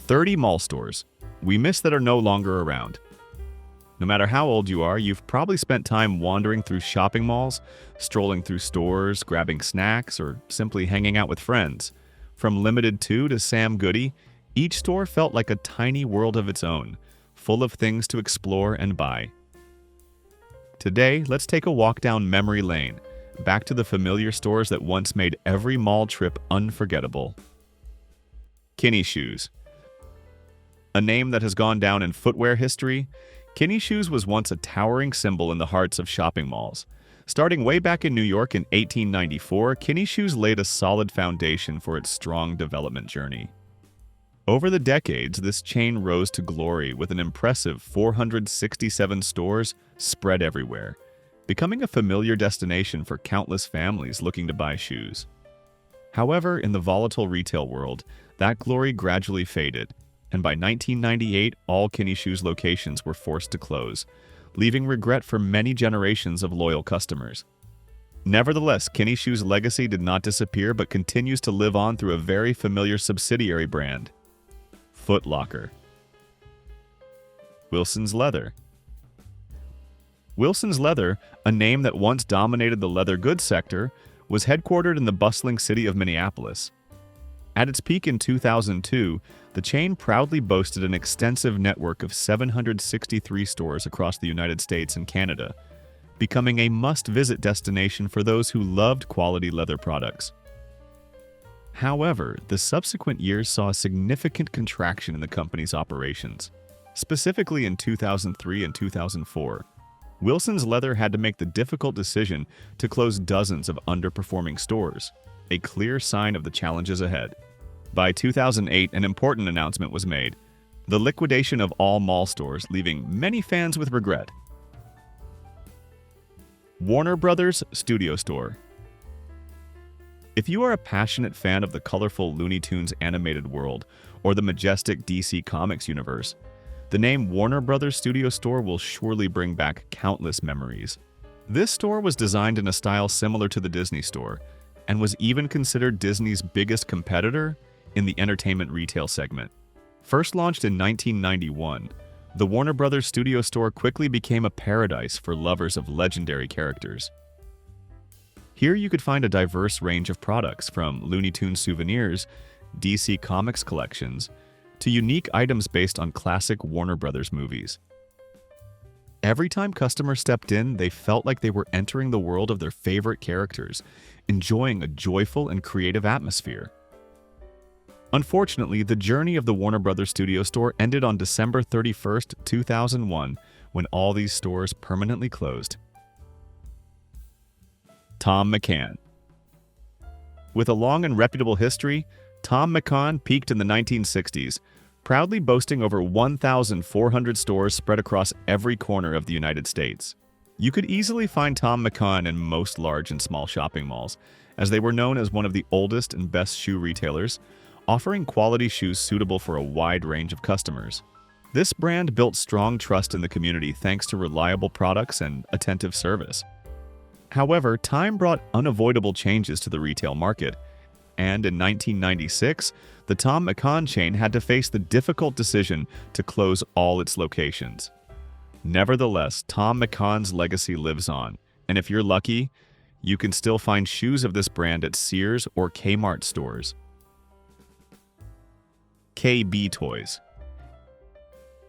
30 mall stores we miss that are no longer around. No matter how old you are, you've probably spent time wandering through shopping malls, strolling through stores, grabbing snacks, or simply hanging out with friends. From Limited 2 to Sam Goody, each store felt like a tiny world of its own, full of things to explore and buy. Today, let's take a walk down memory lane, back to the familiar stores that once made every mall trip unforgettable. Kinney Shoes. A name that has gone down in footwear history, Kinney Shoes was once a towering symbol in the hearts of shopping malls. Starting way back in New York in 1894, Kinney Shoes laid a solid foundation for its strong development journey. Over the decades, this chain rose to glory with an impressive 467 stores spread everywhere, becoming a familiar destination for countless families looking to buy shoes. However, in the volatile retail world, that glory gradually faded, and by 1998, all Kinney Shoes locations were forced to close, leaving regret for many generations of loyal customers. Nevertheless, Kinney Shoes' legacy did not disappear but continues to live on through a very familiar subsidiary brand, Foot Locker. Wilson's Leather. Wilson's Leather, a name that once dominated the leather goods sector, was headquartered in the bustling city of Minneapolis. At its peak in 2002, the chain proudly boasted an extensive network of 763 stores across the United States and Canada, becoming a must-visit destination for those who loved quality leather products. However, the subsequent years saw a significant contraction in the company's operations. Specifically in 2003 and 2004, Wilson's Leather had to make the difficult decision to close dozens of underperforming stores, a clear sign of the challenges ahead. By 2008, an important announcement was made: the liquidation of all mall stores, leaving many fans with regret. Warner Brothers Studio Store. If you are a passionate fan of the colorful Looney Tunes animated world or the majestic DC Comics universe, the name Warner Brothers Studio Store will surely bring back countless memories. This store was designed in a style similar to the Disney Store and was even considered Disney's biggest competitor in the entertainment retail segment. First launched in 1991, the Warner Brothers Studio Store quickly became a paradise for lovers of legendary characters. Here you could find a diverse range of products, from Looney Tunes souvenirs, DC Comics collections, to unique items based on classic Warner Brothers movies. Every time customers stepped in, they felt like they were entering the world of their favorite characters, enjoying a joyful and creative atmosphere. Unfortunately, the journey of the Warner Brothers Studio Store ended on December 31st, 2001, when all these stores permanently closed. Thom McCann. With a long and reputable history, Thom McCann peaked in the 1960s, proudly boasting over 1,400 stores spread across every corner of the United States. You could easily find Thom McCann in most large and small shopping malls, as they were known as one of the oldest and best shoe retailers, offering quality shoes suitable for a wide range of customers. This brand built strong trust in the community thanks to reliable products and attentive service. However, time brought unavoidable changes to the retail market, and in 1996, the Thom McCann chain had to face the difficult decision to close all its locations. Nevertheless, Thom McCann's legacy lives on, and if you're lucky, you can still find shoes of this brand at Sears or Kmart stores. KB Toys.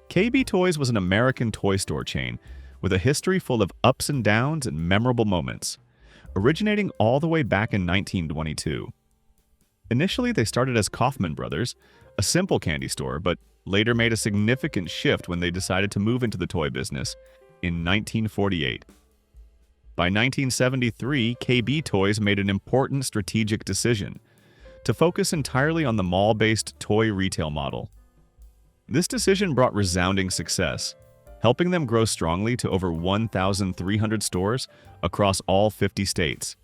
KB Toys was an American toy store chain with a history full of ups and downs and memorable moments, originating all the way back in 1922. Initially, they started as Kaufman Brothers, a simple candy store, but later made a significant shift when they decided to move into the toy business in 1948. By 1973, KB Toys made an important strategic decision to focus entirely on the mall-based toy retail model. This decision brought resounding success, helping them grow strongly to over 1,300 stores across all 50 states,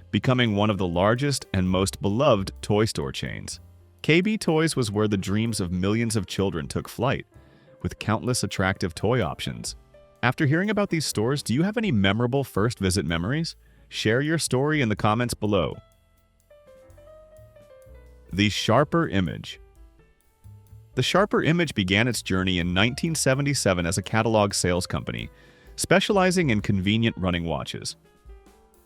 becoming one of the largest and most beloved toy store chains. KB Toys was where the dreams of millions of children took flight, with countless attractive toy options. After hearing about these stores, do you have any memorable first visit memories? Share your story in the comments below. The sharper image. The Sharper Image began its journey in 1977 as a catalog sales company, specializing in convenient running watches.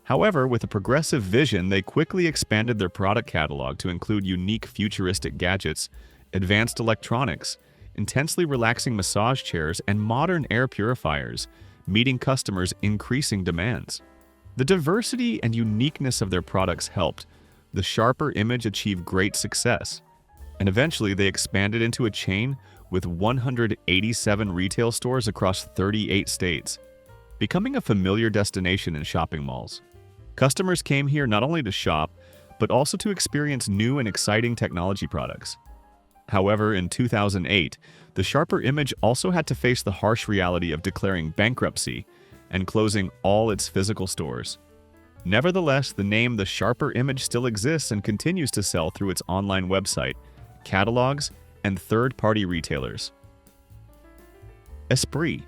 However, with a progressive vision, they quickly expanded their product catalog to include unique futuristic gadgets, advanced electronics, intensely relaxing massage chairs, and modern air purifiers, meeting customers' increasing demands. The diversity and uniqueness of their products helped the Sharper Image achieve great success, and eventually they expanded into a chain with 187 retail stores across 38 states, becoming a familiar destination in shopping malls. Customers came here not only to shop, but also to experience new and exciting technology products. However, in 2008, the Sharper Image also had to face the harsh reality of declaring bankruptcy and closing all its physical stores. Nevertheless, the name The Sharper Image still exists and continues to sell through its online website, catalogs, and third-party retailers. Espri.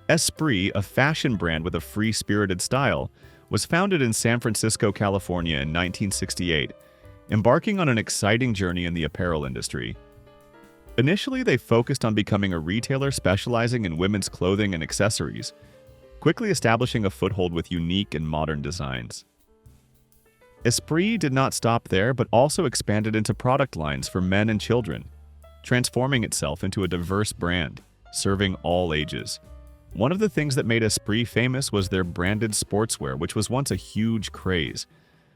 Espri, a fashion brand with a free-spirited style, was founded in San Francisco, California in 1968, embarking on an exciting journey in the apparel industry. Initially, they focused on becoming a retailer specializing in women's clothing and accessories, quickly establishing a foothold with unique and modern designs. Espri did not stop there, but also expanded into product lines for men and children, transforming itself into a diverse brand, serving all ages. One of the things that made Espri famous was their branded sportswear, which was once a huge craze,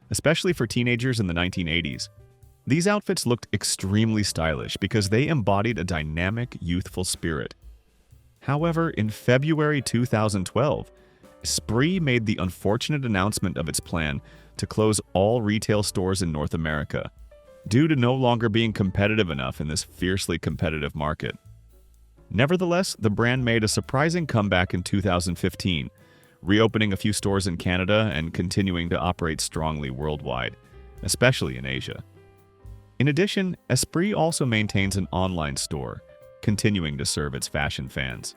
especially for teenagers in the 1980s. These outfits looked extremely stylish because they embodied a dynamic, youthful spirit. However, in February 2012, Espri made the unfortunate announcement of its plan to close all retail stores in North America, due to no longer being competitive enough in this fiercely competitive market. Nevertheless, the brand made a surprising comeback in 2015, reopening a few stores in Canada and continuing to operate strongly worldwide, especially in Asia. In addition, Espri also maintains an online store, continuing to serve its fashion fans.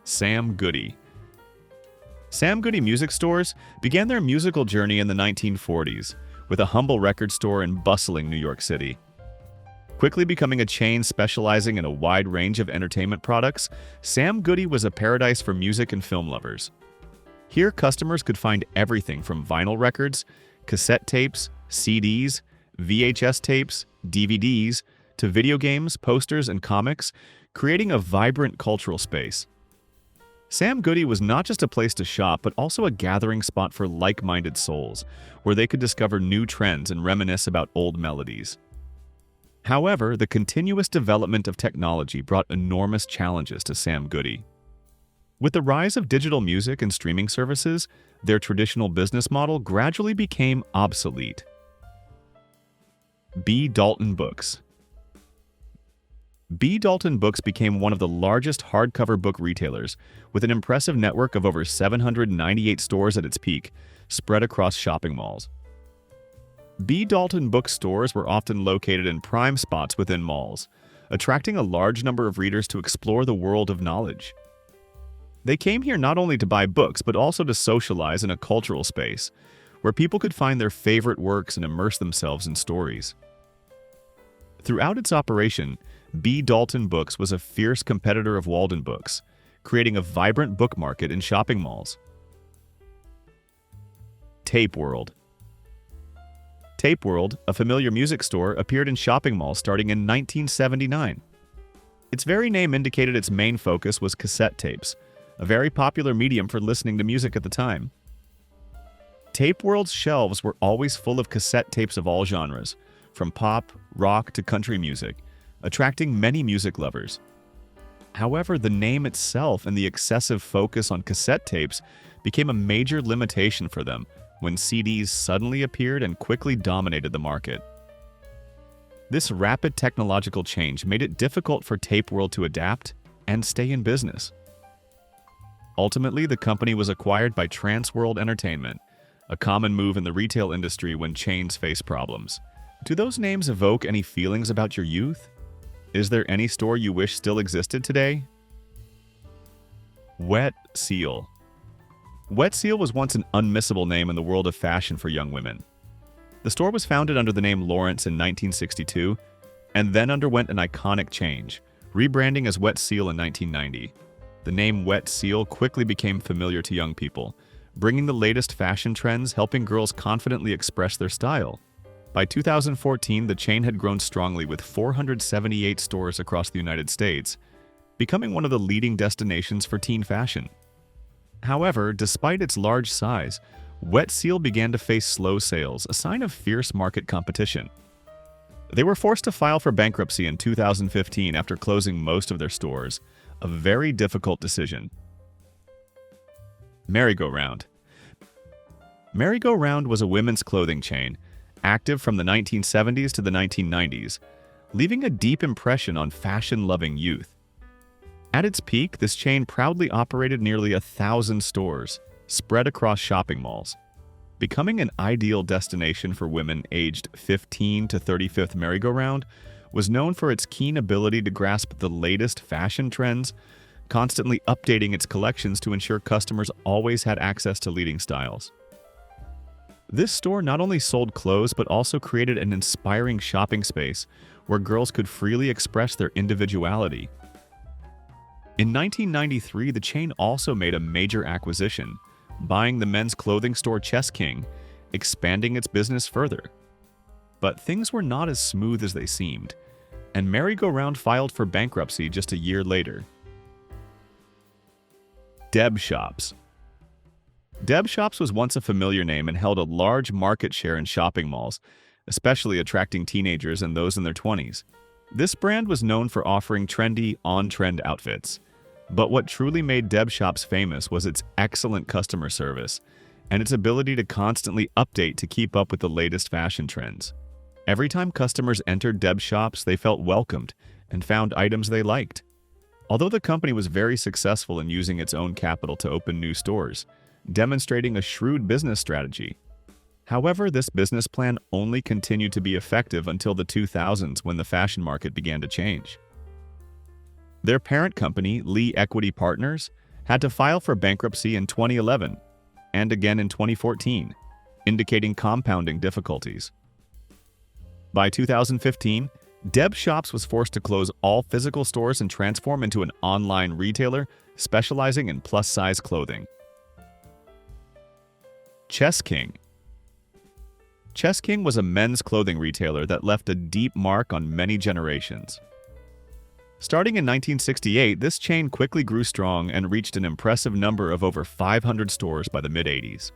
Sam Goody. Sam Goody music stores began their musical journey in the 1940s with a humble record store in bustling New York City. Quickly becoming a chain specializing in a wide range of entertainment products, Sam Goody was a paradise for music and film lovers. Here, customers could find everything from vinyl records, cassette tapes, CDs, VHS tapes, DVDs, to video games, posters, and comics, creating a vibrant cultural space. Sam Goody was not just a place to shop, but also a gathering spot for like-minded souls, where they could discover new trends and reminisce about old melodies. However, the continuous development of technology brought enormous challenges to Sam Goody. With the rise of digital music and streaming services, their traditional business model gradually became obsolete. Dalton Books. Dalton Books became one of the largest hardcover book retailers, with an impressive network of over 798 stores at its peak, spread across shopping malls. Dalton Books stores were often located in prime spots within malls, attracting a large number of readers to explore the world of knowledge. They came here not only to buy books, but also to socialize in a cultural space, where people could find their favorite works and immerse themselves in stories. Throughout its operation, Dalton Books was a fierce competitor of Walden Books, creating a vibrant book market in shopping malls. Tapeworld. Tapeworld, a familiar music store, appeared in shopping malls starting in 1979. Its very name indicated its main focus was cassette tapes, a very popular medium for listening to music at the time. Tapeworld's shelves were always full of cassette tapes of all genres, from pop, rock to country music, attracting many music lovers. However, the name itself and the excessive focus on cassette tapes became a major limitation for them when CDs suddenly appeared and quickly dominated the market. This rapid technological change made it difficult for Tapeworld to adapt and stay in business. Ultimately, the company was acquired by Transworld Entertainment, a common move in the retail industry when chains face problems. Do those names evoke any feelings about your youth? Is there any store you wish still existed today? Wet Seal. Wet Seal was once an unmissable name in the world of fashion for young women. The store was founded under the name Lawrence in 1962 and then underwent an iconic change, rebranding as Wet Seal in 1990. The name Wet Seal quickly became familiar to young people, bringing the latest fashion trends, helping girls confidently express their style. By 2014, the chain had grown strongly with 478 stores across the United States, becoming one of the leading destinations for teen fashion. However, despite its large size, Wet Seal began to face slow sales, a sign of fierce market competition. They were forced to file for bankruptcy in 2015 after closing most of their stores, a very difficult decision. Merry-Go-Round. Merry-Go-Round was a women's clothing chain, active from the 1970s to the 1990s, leaving a deep impression on fashion-loving youth. At its peak, this chain proudly operated nearly 1,000 stores, spread across shopping malls. Becoming an ideal destination for women aged 15 to 35th. Merry-Go-Round was known for its keen ability to grasp the latest fashion trends, constantly updating its collections to ensure customers always had access to leading styles. This store not only sold clothes but also created an inspiring shopping space where girls could freely express their individuality. In 1993, the chain also made a major acquisition, buying the men's clothing store Chess King, expanding its business further. But things were not as smooth as they seemed, and Merry-Go-Round filed for bankruptcy just a year later. Deb Shops. Deb Shops was once a familiar name and held a large market share in shopping malls, especially attracting teenagers and those in their 20s. This brand was known for offering trendy, on-trend outfits. But what truly made Deb Shops famous was its excellent customer service and its ability to constantly update to keep up with the latest fashion trends. Every time customers entered Deb Shops, they felt welcomed and found items they liked. Although the company was very successful in using its own capital to open new stores, demonstrating a shrewd business strategy. However, this business plan only continued to be effective until the 2000s when the fashion market began to change. Their parent company, Lee Equity Partners, had to file for bankruptcy in 2011 and again in 2014, indicating compounding difficulties. By 2015, Deb Shops was forced to close all physical stores and transform into an online retailer specializing in plus-size clothing. Chess King. Chess King was a men's clothing retailer that left a deep mark on many generations. Starting in 1968, this chain quickly grew strong and reached an impressive number of over 500 stores by the mid-80s.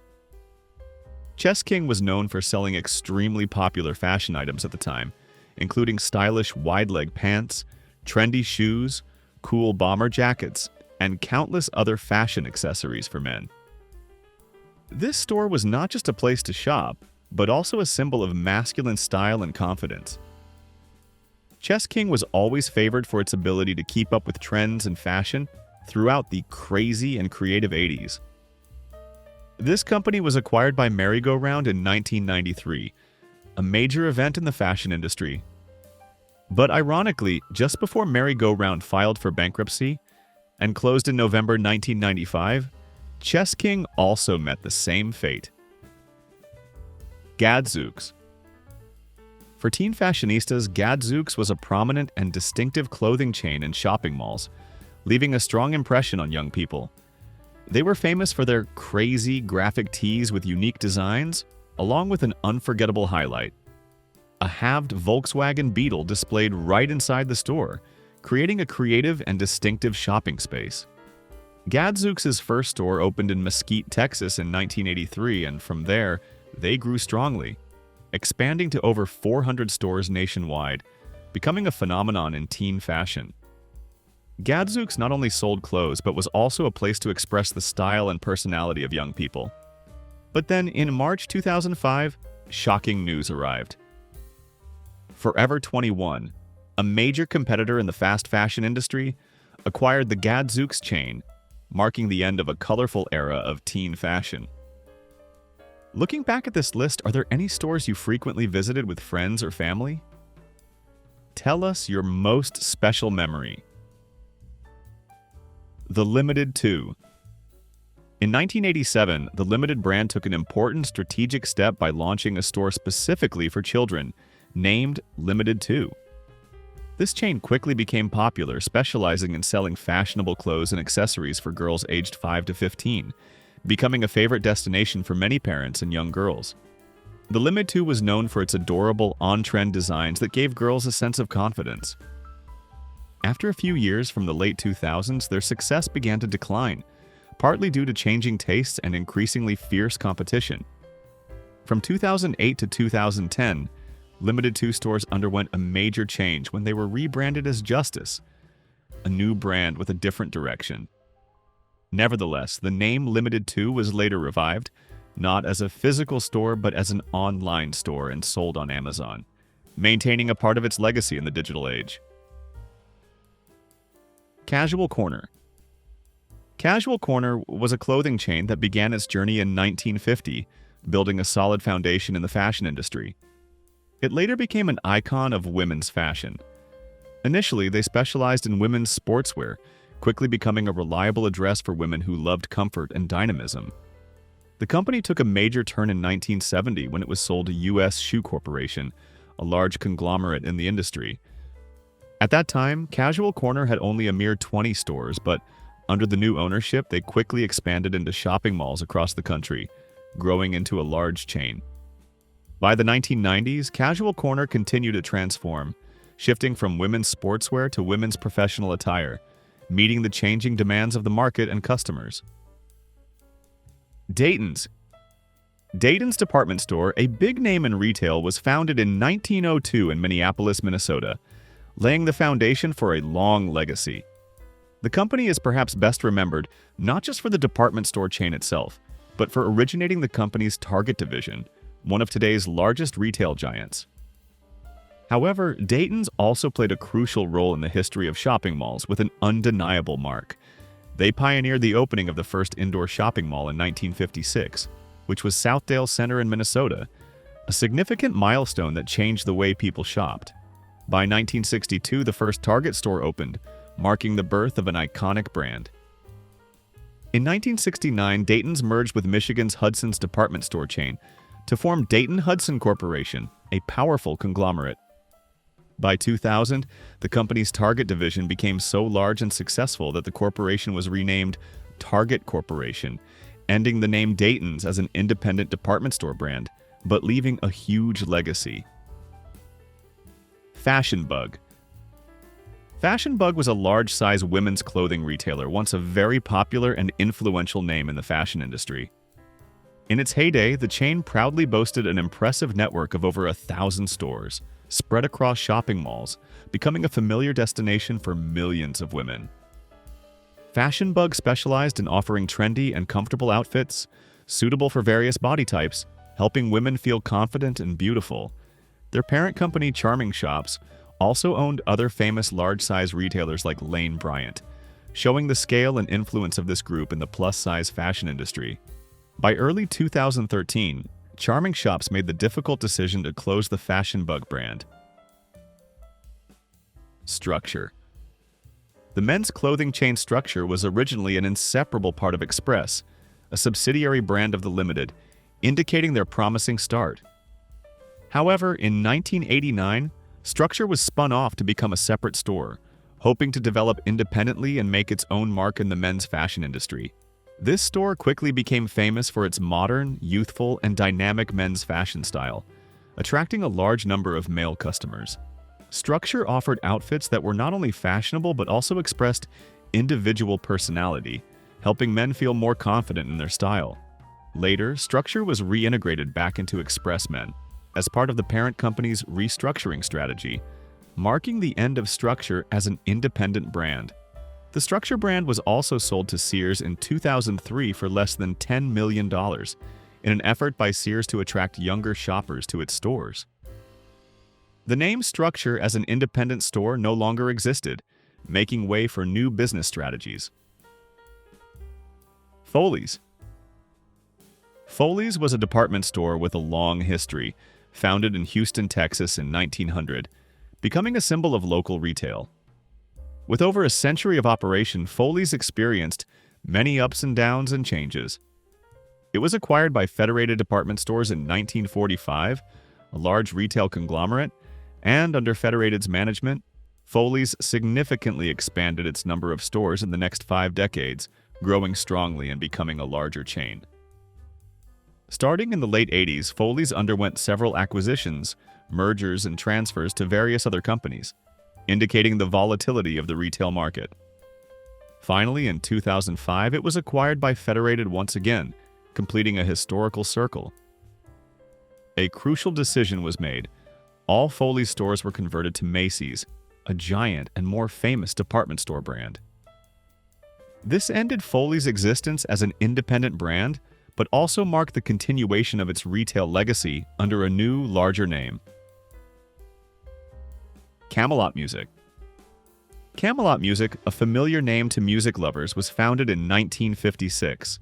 Chess King was known for selling extremely popular fashion items at the time, including stylish wide-leg pants, trendy shoes, cool bomber jackets, and countless other fashion accessories for men. This store was not just a place to shop, but also a symbol of masculine style and confidence. Chess King was always favored for its ability to keep up with trends and fashion throughout the crazy and creative 80s. This company was acquired by Merry-Go-Round in 1993, a major event in the fashion industry. But ironically, just before Merry-Go-Round filed for bankruptcy and closed in November 1995, Chess King also met the same fate. Gadks. For teen fashionistas, Gadks was a prominent and distinctive clothing chain in shopping malls, leaving a strong impression on young people. They were famous for their crazy graphic tees with unique designs, along with an unforgettable highlight: a halved Volkswagen Beetle displayed right inside the store, creating a creative and distinctive shopping space. Gadks' first store opened in Mesquite, Texas in 1983, and from there, they grew strongly, expanding to over 400 stores nationwide, becoming a phenomenon in teen fashion. Gadks not only sold clothes, but was also a place to express the style and personality of young people. But then, in March 2005, shocking news arrived. Forever 21, a major competitor in the fast fashion industry, acquired the Gadks chain, marking the end of a colorful era of teen fashion. Looking back at this list, are there any stores you frequently visited with friends or family? Tell us your most special memory. The Limited 2. In 1987, the Limited brand took an important strategic step by launching a store specifically for children, named Limited 2. This chain quickly became popular, specializing in selling fashionable clothes and accessories for girls aged 5 to 15, becoming a favorite destination for many parents and young girls. The Limited 2 was known for its adorable, on-trend designs that gave girls a sense of confidence. After a few years from the late 2000s, their success began to decline, partly due to changing tastes and increasingly fierce competition. From 2008 to 2010, Limited 2 stores underwent a major change when they were rebranded as Justice, a new brand with a different direction. Nevertheless, the name Limited 2 was later revived, not as a physical store but as an online store and sold on Amazon, maintaining a part of its legacy in the digital age. Casual Corner. Casual Corner was a clothing chain that began its journey in 1950, building a solid foundation in the fashion industry. It later became an icon of women's fashion. Initially, they specialized in women's sportswear, quickly becoming a reliable address for women who loved comfort and dynamism. The company took a major turn in 1970 when it was sold to U.S. Shoe Corporation, a large conglomerate in the industry. At that time, Casual Corner had only a mere 20 stores, but under the new ownership, they quickly expanded into shopping malls across the country, growing into a large chain. By the 1990s, Casual Corner continued to transform, shifting from women's sportswear to women's professional attire, meeting the changing demands of the market and customers. Daytons. Dayton's department store, a big name in retail, was founded in 1902 in Minneapolis, Minnesota, laying the foundation for a long legacy. The company is perhaps best remembered not just for the department store chain itself, but for originating the company's Target division, one of today's largest retail giants. However, Dayton's also played a crucial role in the history of shopping malls with an undeniable mark. They pioneered the opening of the first indoor shopping mall in 1956, which was Southdale Center in Minnesota, a significant milestone that changed the way people shopped. By 1962, the first Target store opened, marking the birth of an iconic brand. In 1969, Dayton's merged with Michigan's Hudson's department store chain to form Dayton-Hudson Corporation, a powerful conglomerate. By 2000, the company's Target division became so large and successful that the corporation was renamed Target Corporation, ending the name Dayton's as an independent department store brand, but leaving a huge legacy. Fashion Bug. Fashion Bug was a large-size women's clothing retailer, once a very popular and influential name in the fashion industry. In its heyday, the chain proudly boasted an impressive network of over 1,000 stores, spread across shopping malls, becoming a familiar destination for millions of women. Fashion Bug specialized in offering trendy and comfortable outfits, suitable for various body types, helping women feel confident and beautiful. Their parent company, Charming Shops, also owned other famous large-size retailers like Lane Bryant, showing the scale and influence of this group in the plus-size fashion industry. By early 2013, Charming Shops made the difficult decision to close the Fashion Bug brand. Structure. The men's clothing chain Structure was originally an inseparable part of Express, a subsidiary brand of the Limited, indicating their promising start. However, in 1989, Structure was spun off to become a separate store, hoping to develop independently and make its own mark in the men's fashion industry. This store quickly became famous for its modern, youthful, and dynamic men's fashion style, attracting a large number of male customers. Structure offered outfits that were not only fashionable but also expressed individual personality, helping men feel more confident in their style. Later, Structure was reintegrated back into Express Men as part of the parent company's restructuring strategy, marking the end of Structure as an independent brand. The Structure brand was also sold to Sears in 2003 for less than $10 million, in an effort by Sears to attract younger shoppers to its stores. The name Structure as an independent store no longer existed, making way for new business strategies. Foleys. Foleys was a department store with a long history, founded in Houston, Texas in 1900, becoming a symbol of local retail. With over a century of operation, Foleys experienced many ups and downs and changes. It was acquired by Federated Department Stores in 1945, a large retail conglomerate, and under Federated's management, Foleys significantly expanded its number of stores in the next 5 decades, growing strongly and becoming a larger chain. Starting in the late 80s, Foleys underwent several acquisitions, mergers, and transfers to various other companies, indicating the volatility of the retail market. Finally, in 2005, it was acquired by Federated once again, completing a historical circle. A crucial decision was made. All Foleys stores were converted to Macy's, a giant and more famous department store brand. This ended Foleys' existence as an independent brand, but also marked the continuation of its retail legacy under a new, larger name. Camelot Music. Camelot Music, a familiar name to music lovers, was founded in 1956.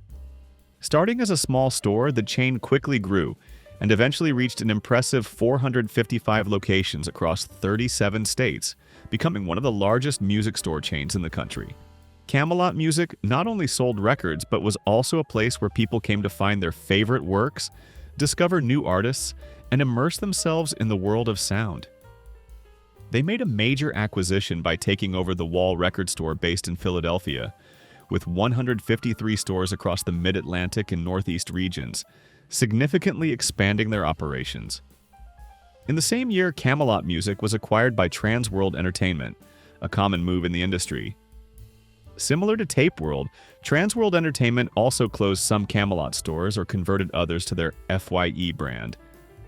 Starting as a small store, the chain quickly grew and eventually reached an impressive 455 locations across 37 states, becoming one of the largest music store chains in the country. Camelot Music not only sold records, but was also a place where people came to find their favorite works, discover new artists, and immerse themselves in the world of sound. They made a major acquisition by taking over the Wall Record Store based in Philadelphia, with 153 stores across the Mid-Atlantic and Northeast regions, significantly expanding their operations. In the same year, Camelot Music was acquired by Transworld Entertainment, a common move in the industry. Similar to Tapeworld, Transworld Entertainment also closed some Camelot stores or converted others to their FYE brand,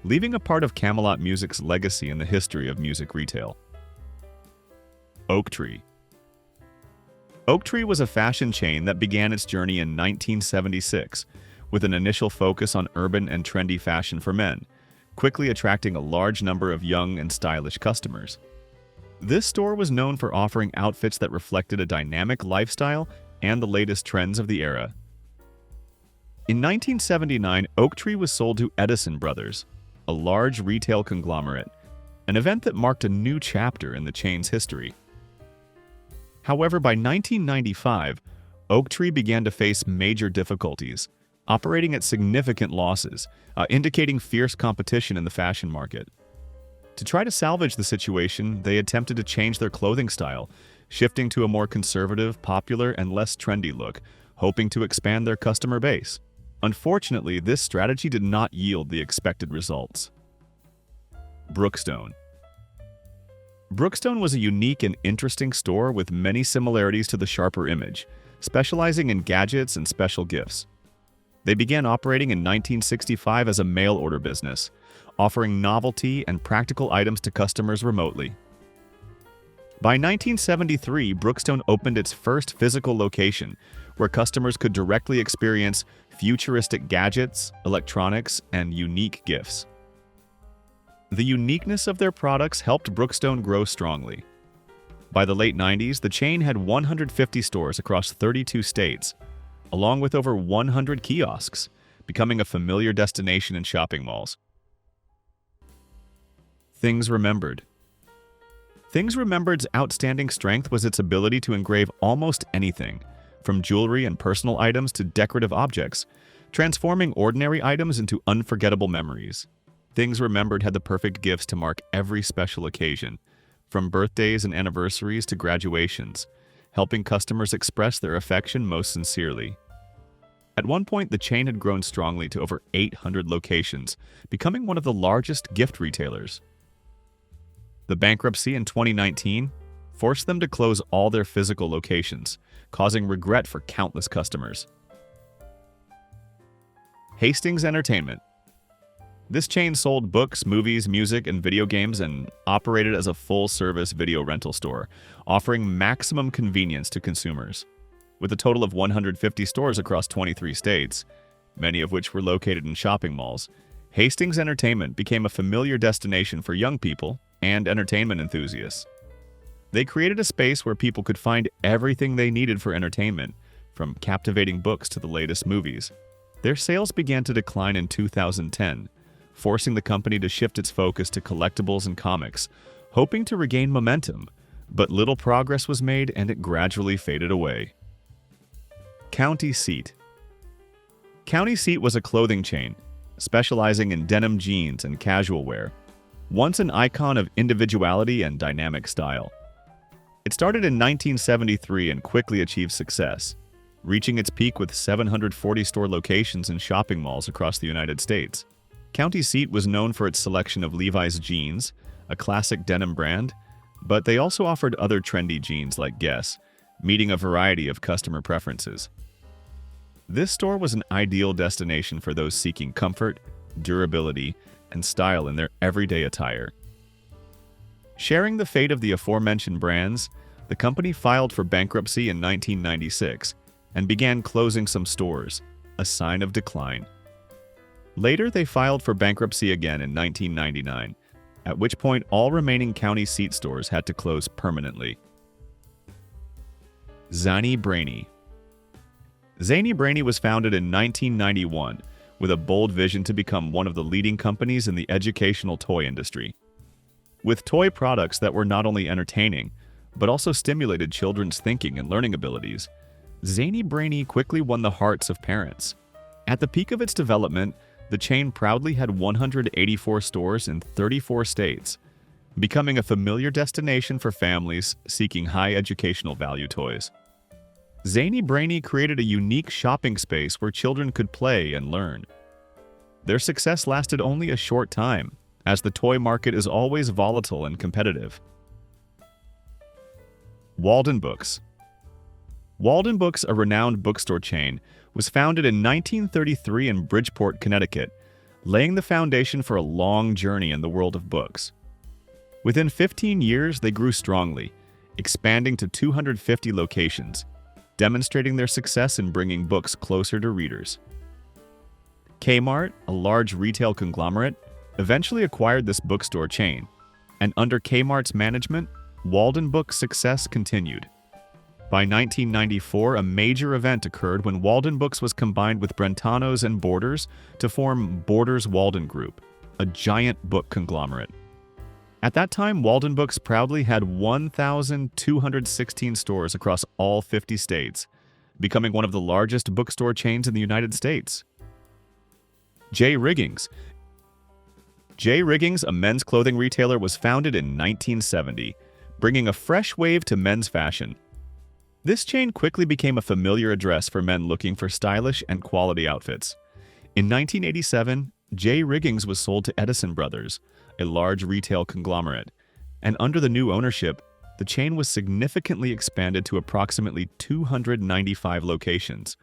leaving a part of Camelot Music's legacy in the history of music retail. Oak Tree. Oak Tree was a fashion chain that began its journey in 1976, with an initial focus on urban and trendy fashion for men, quickly attracting a large number of young and stylish customers. This store was known for offering outfits that reflected a dynamic lifestyle and the latest trends of the era. In 1979, Oak Tree was sold to Edison Brothers, a large retail conglomerate, an event that marked a new chapter in the chain's history. However, by 1995, Oak Tree began to face major difficulties, operating at significant losses, indicating fierce competition in the fashion market. To try to salvage the situation, they attempted to change their clothing style, shifting to a more conservative, popular, and less trendy look, hoping to expand their customer base. Unfortunately, this strategy did not yield the expected results. Brookstone. Brookstone was a unique and interesting store with many similarities to the Sharper image, specializing in gadgets and special gifts. They began operating in 1965 as a mail-order business, offering novelty and practical items to customers remotely. By 1973, Brookstone opened its first physical location, where customers could directly experience futuristic gadgets, electronics, and unique gifts. The uniqueness of their products helped Brookstone grow strongly. By the late 90s, the chain had 150 stores across 32 states, along with over 100 kiosks, becoming a familiar destination in shopping malls. Things Remembered. Things Remembered's outstanding strength was its ability to engrave almost anything, from jewelry and personal items to decorative objects, transforming ordinary items into unforgettable memories. Things Remembered had the perfect gifts to mark every special occasion, from birthdays and anniversaries to graduations, helping customers express their affection most sincerely. At one point, the chain had grown strongly to over 800 locations, becoming one of the largest gift retailers. The bankruptcy in 2019 forced them to close all their physical locations, causing regret for countless customers. Hastings Entertainment. This chain sold books, movies, music, and video games and operated as a full-service video rental store, offering maximum convenience to consumers. With a total of 150 stores across 23 states, many of which were located in shopping malls, Hastings Entertainment became a familiar destination for young people and entertainment enthusiasts. They created a space where people could find everything they needed for entertainment, from captivating books to the latest movies. Their sales began to decline in 2010, forcing the company to shift its focus to collectibles and comics, hoping to regain momentum, but little progress was made and it gradually faded away. County Seat. County Seat was a clothing chain, specializing in denim jeans and casual wear, once an icon of individuality and dynamic style. It started in 1973 and quickly achieved success, reaching its peak with 740 store locations in shopping malls across the United States. County Seat was known for its selection of Levi's jeans, a classic denim brand, but they also offered other trendy jeans like Guess, meeting a variety of customer preferences. This store was an ideal destination for those seeking comfort, durability, and style in their everyday attire. Sharing the fate of the aforementioned brands, the company filed for bankruptcy in 1996 and began closing some stores, a sign of decline. Later, they filed for bankruptcy again in 1999, at which point all remaining County Seat stores had to close permanently. Zany Brainy. Zany Brainy was founded in 1991 with a bold vision to become one of the leading companies in the educational toy industry. With toy products that were not only entertaining, but also stimulated children's thinking and learning abilities, Zany Brainy quickly won the hearts of parents. At the peak of its development, the chain proudly had 184 stores in 34 states, becoming a familiar destination for families seeking high educational value toys. Zany Brainy created a unique shopping space where children could play and learn. Their success lasted only a short time, as the toy market is always volatile and competitive. Walden Books. Walden Books, a renowned bookstore chain, was founded in 1933 in Bridgeport, Connecticut, laying the foundation for a long journey in the world of books. Within 15 years, they grew strongly, expanding to 250 locations, demonstrating their success in bringing books closer to readers. Kmart, a large retail conglomerate, eventually acquired this bookstore chain, and under Kmart's management, Walden Books' success continued. By 1994, a major event occurred when Walden Books was combined with Brentano's and Borders to form Borders Walden Group, a giant book conglomerate. At that time, Walden Books proudly had 1,216 stores across all 50 states, becoming one of the largest bookstore chains in the United States. Jriggs. Jriggs, a men's clothing retailer, was founded in 1970, bringing a fresh wave to men's fashion. This chain quickly became a familiar address for men looking for stylish and quality outfits. In 1987, Jriggs was sold to Edison Brothers, a large retail conglomerate, and under the new ownership, the chain was significantly expanded to approximately 295 locations,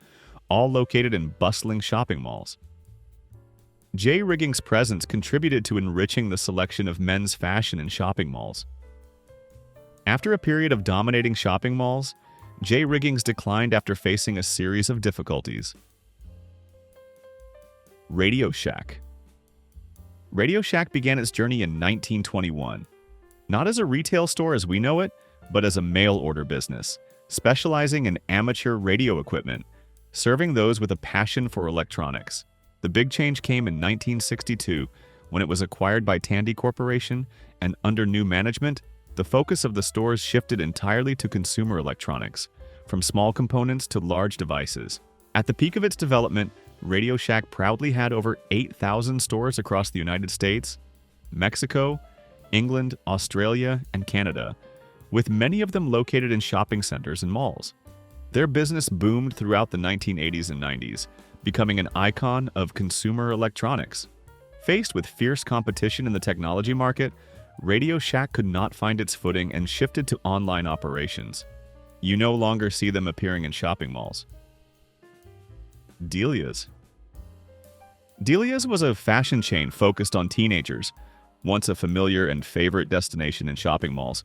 all located in bustling shopping malls. Jriggs' presence contributed to enriching the selection of men's fashion in shopping malls. After a period of dominating shopping malls, Jriggs declined after facing a series of difficulties. Radio Shack. Radio Shack began its journey in 1921, not as a retail store as we know it, but as a mail-order business, specializing in amateur radio equipment, serving those with a passion for electronics. The big change came in 1962 when it was acquired by Tandy Corporation, and under new management, the focus of the stores shifted entirely to consumer electronics, from small components to large devices. At the peak of its development, Radio Shack proudly had over 8,000 stores across the United States, Mexico, England, Australia, and Canada, with many of them located in shopping centers and malls. Their business boomed throughout the 1980s and 90s, becoming an icon of consumer electronics. Faced with fierce competition in the technology market, Radio Shack could not find its footing and shifted to online operations. You no longer see them appearing in shopping malls. Delia's. Delia's was a fashion chain focused on teenagers, once a familiar and favorite destination in shopping malls,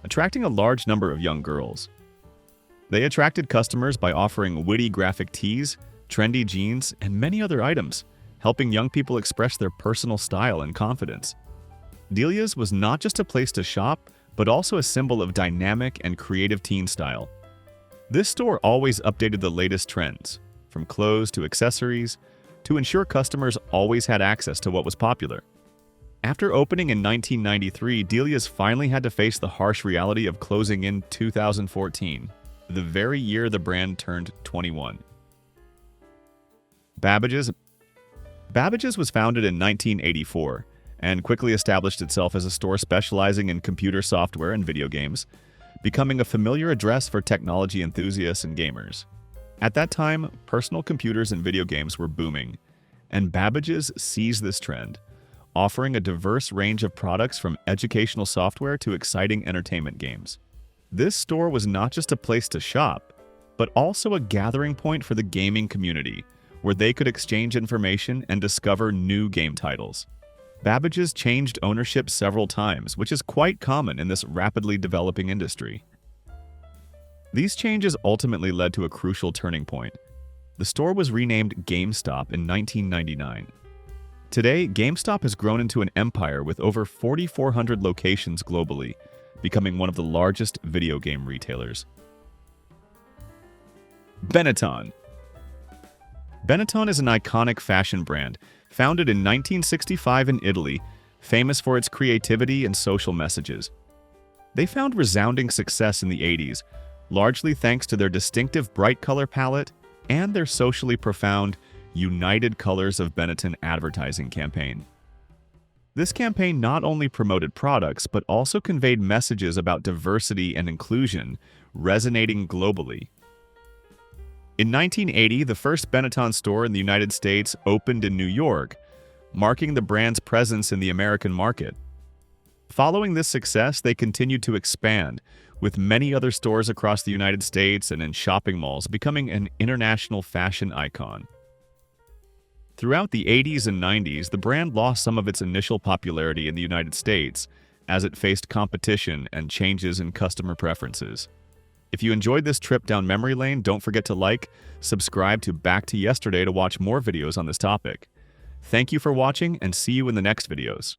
attracting a large number of young girls. They attracted customers by offering witty graphic tees, trendy jeans, and many other items, helping young people express their personal style and confidence. Delia's was not just a place to shop, but also a symbol of dynamic and creative teen style. This store always updated the latest trends, from clothes to accessories, to ensure customers always had access to what was popular. After opening in 1993, Delia's finally had to face the harsh reality of closing in 2014, the very year the brand turned 21. Babbage's was founded in 1984 and quickly established itself as a store specializing in computer software and video games. becoming a familiar address for technology enthusiasts and gamers. At that time, personal computers and video games were booming, and Babbage's seized this trend, offering a diverse range of products from educational software to exciting entertainment games. This store was not just a place to shop, but also a gathering point for the gaming community, where they could exchange information and discover new game titles. Babbage's changed ownership several times, which is quite common in this rapidly developing industry. These changes ultimately led to a crucial turning point. The store was renamed GameStop in 1999. Today, GameStop has grown into an empire with over 4,400 locations globally, becoming one of the largest video game retailers. Beneton. Beneton is an iconic fashion brand founded in 1965 in Italy, famous for its creativity and social messages. They found resounding success in the 80s, largely thanks to their distinctive bright color palette and their socially profound United Colors of Beneton advertising campaign. This campaign not only promoted products, but also conveyed messages about diversity and inclusion, resonating globally. In 1980, the first Beneton store in the United States opened in New York, marking the brand's presence in the American market. Following this success, they continued to expand, with many other stores across the United States and in shopping malls becoming an international fashion icon. Throughout the 80s and 90s, the brand lost some of its initial popularity in the United States as it faced competition and changes in customer preferences. If you enjoyed this trip down memory lane, don't forget to like, subscribe to Back to Yesterday to watch more videos on this topic. Thank you for watching and see you in the next videos.